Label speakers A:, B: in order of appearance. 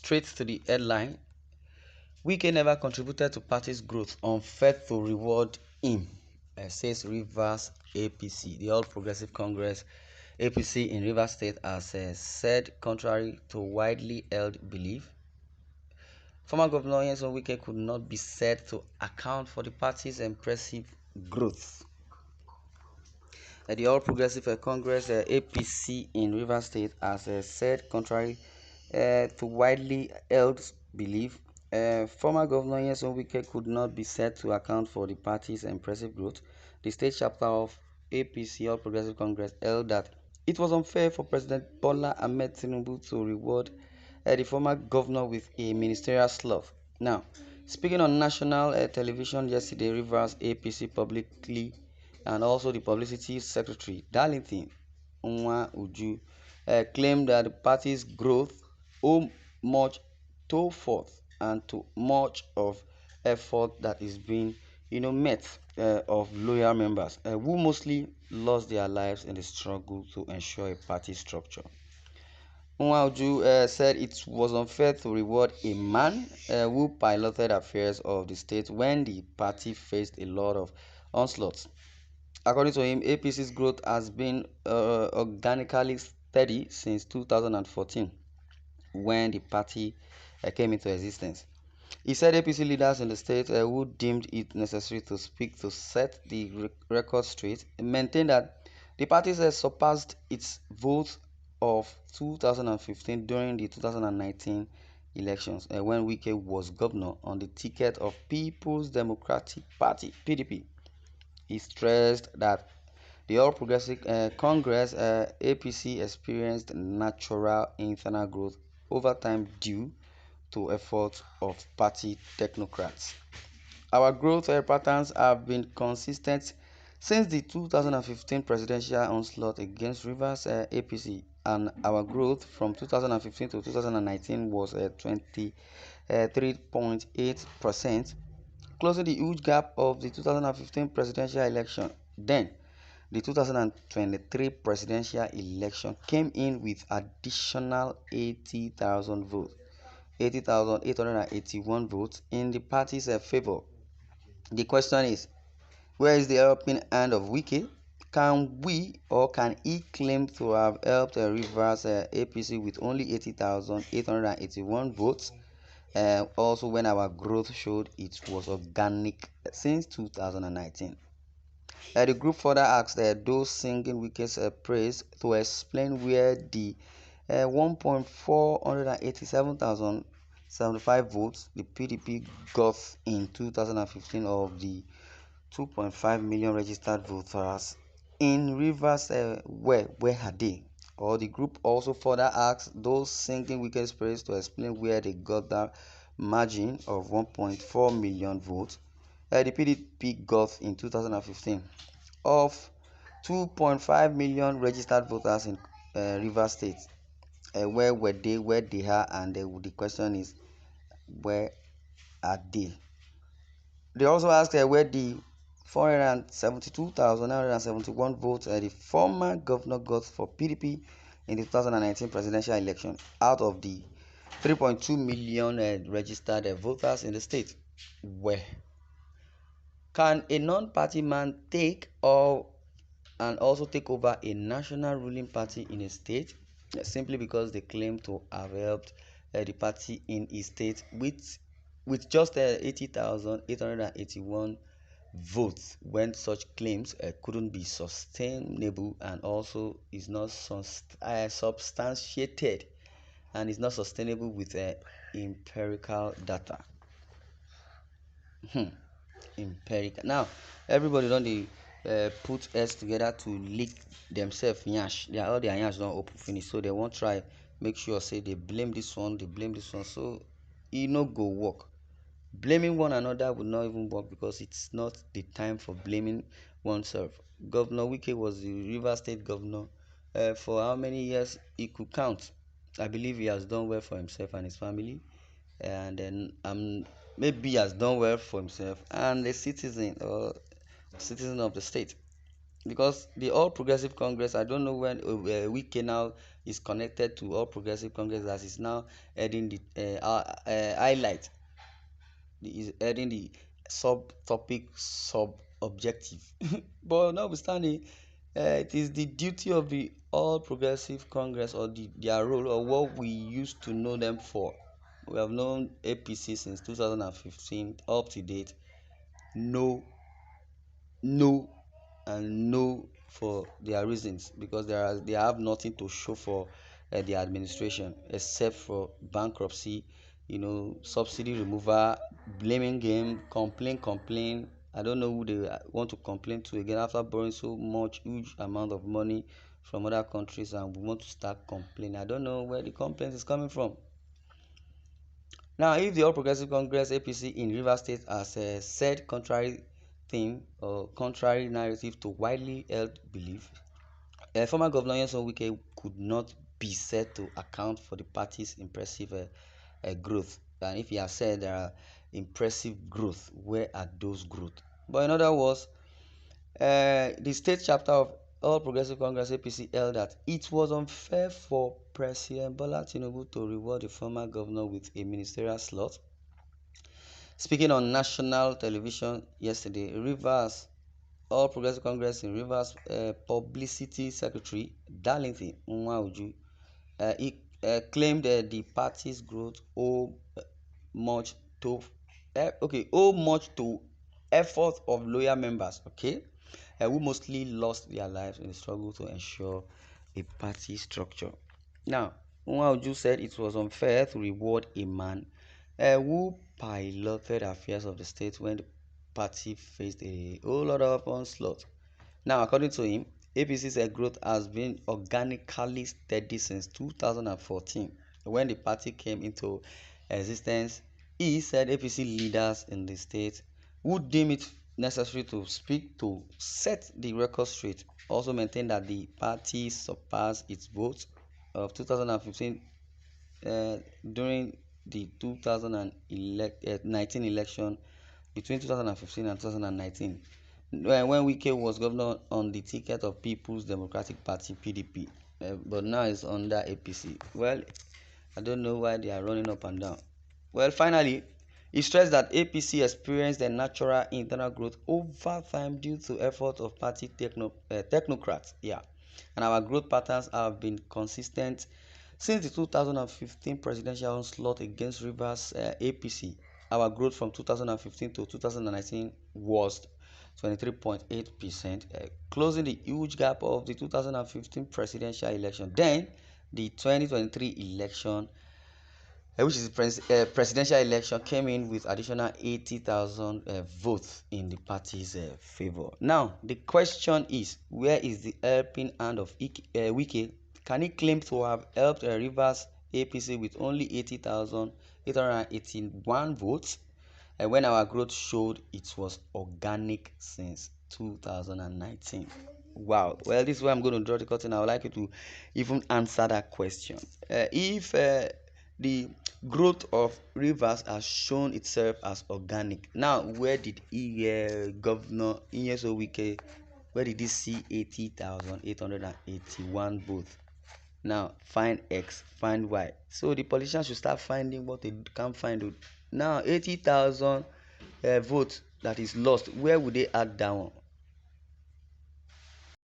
A: straight to the headline. Wike never contributed to party's growth, unfair to reward him, says Rivers APC. The All Progressive Congress APC in Rivers State has said, contrary to widely held belief, former Governor Nyesom Wike could not be said to account for the party's impressive growth. The All Progressive Congress APC in Rivers State has said, contrary to widely held belief, former Governor Nyesom Wike could not be said to account for the party's impressive growth. The state chapter of APC, All Progressive Congress, held that it was unfair for President Bola Ahmed Tinubu to reward the former governor with a ministerial slough. Now, speaking on national television yesterday, Rivers APC publicly and also the publicity secretary, Darlington Nwa Uju, claimed that the party's growth owed much to forth and to much of effort that is being met of loyal members who mostly lost their lives in the struggle to ensure a party structure. Nwauju said it was unfair to reward a man who piloted affairs of the state when the party faced a lot of onslaughts. According to him, APC's growth has been organically steady since 2014, when the party came into existence. He said APC leaders in the state who deemed it necessary to speak to set the record straight maintained that the party surpassed its vote of 2015 during the 2019 elections when Wike was governor on the ticket of People's Democratic Party (PDP). He stressed that the All Progressive Congress APC experienced natural internal growth over time due to efforts of party technocrats. Our growth patterns have been consistent since the 2015 presidential onslaught against Rivers APC, and our growth from 2015 to 2019 was 23.8%, closing the huge gap of the 2015 presidential election. Then, the 2023 presidential election came in with additional 80,000 votes. 80,881 votes in the party's favor. The question is, where is the helping hand of Wike? Can we or can he claim to have helped Rivers APC with only 80,881 votes? Also, when our growth showed it was organic since 2019. The group further asked those singing Wike's praise to explain where the 1,487,075 votes the PDP got in 2015 of the 2.5 million registered voters in Rivers where are they? Or the group also further asked those singing Wike's praise to explain where they got that margin of 1.4 million votes the PDP got in 2015 of 2.5 million registered voters in Rivers State. Where were they, where they are, and the question is, where are they? They also asked where the 472,971 votes the former governor got for PDP in the 2019 presidential election out of the 3.2 million registered voters in the state. Where? Can a non-party man take and also take over a national ruling party in a state simply because they claim to have helped the party in a state with just 80,881 votes, when such claims couldn't be sustainable and also is not substantiated and is not sustainable with empirical data? Empirical. Now, everybody don't put heads together to lick themselves nyash. All their nyash don't open finish, so they won't try make sure say they blame this one, so it no go work. Blaming one another would not even work because it's not the time for blaming oneself. Governor Wike was the River State governor for how many years he could count. I believe he has done well for himself and his family, and then maybe he has done well for himself and the citizen of the state. because the All Progressive Congress, I don't know when Wike now is connected to All Progressive Congress, as is now heading the highlight, is heading the subtopic sub objective. But notwithstanding, it is the duty of the All Progressive Congress, or their role, or what we used to know them for. We have known APC since 2015 up to date. No, no, and no for their reasons, because they have nothing to show for the administration except for bankruptcy, subsidy removal, blaming game, complain. I don't know who they want to complain to again after borrowing so much huge amount of money from other countries, and we want to start complaining. I don't know where the complaint is coming from. Now, if the All Progressive Congress APC in Rivers State has said contrary thing or contrary narrative to widely held belief, former Governor Nyesom Wike could not be said to account for the party's impressive growth. And if he has said there are impressive growth, where are those growth? But in other words, the state chapter of All Progressive Congress APC held that it was unfair for President Bola Tinubu to reward the former governor with a ministerial slot. Speaking on national television yesterday, Rivers All Progressive Congress in Rivers Publicity Secretary Darlington Nwauju, he claimed the party's growth much to much to effort of loyal members, who mostly lost their lives in the struggle to ensure a party structure. Now, Nwauju said it was unfair to reward a man who piloted affairs of the state when the party faced a whole lot of onslaught. Now, according to him, APC's growth has been organically steady since 2014, when the party came into existence. He said APC leaders in the state would deem it necessary to speak to set the record straight. Also maintained that the party surpassed its votes of 2015 during the 2019 election, between 2015 and 2019, when Wike was governor on the ticket of People's Democratic Party (PDP), but now it's under APC. Well, I don't know why they are running up and down. Well, finally, he stressed that APC experienced a natural internal growth over time due to efforts of party technocrats. Yeah, and our growth patterns have been consistent since the 2015 presidential onslaught against Rivers APC. Our growth from 2015 to 2019 was 23.8%, closing the huge gap of the 2015 presidential election. Then the 2023 election, which is the presidential election, came in with additional 80,000 votes in the party's favor. Now, the question is, where is the helping hand of Wike? Can he claim to have helped Rivers APC with only 80,881 votes, when our growth showed it was organic since 2019? Wow. Well, this is where I'm going to draw the curtain. I would like you to even answer that question. If the growth of Rivers has shown itself as organic, now where did Governor Nyesom Wike, where did he see 80,881 votes? Now find X, find Y. So the politicians should start finding what they can't find. Now 80,000 votes that is lost, where would they add that one?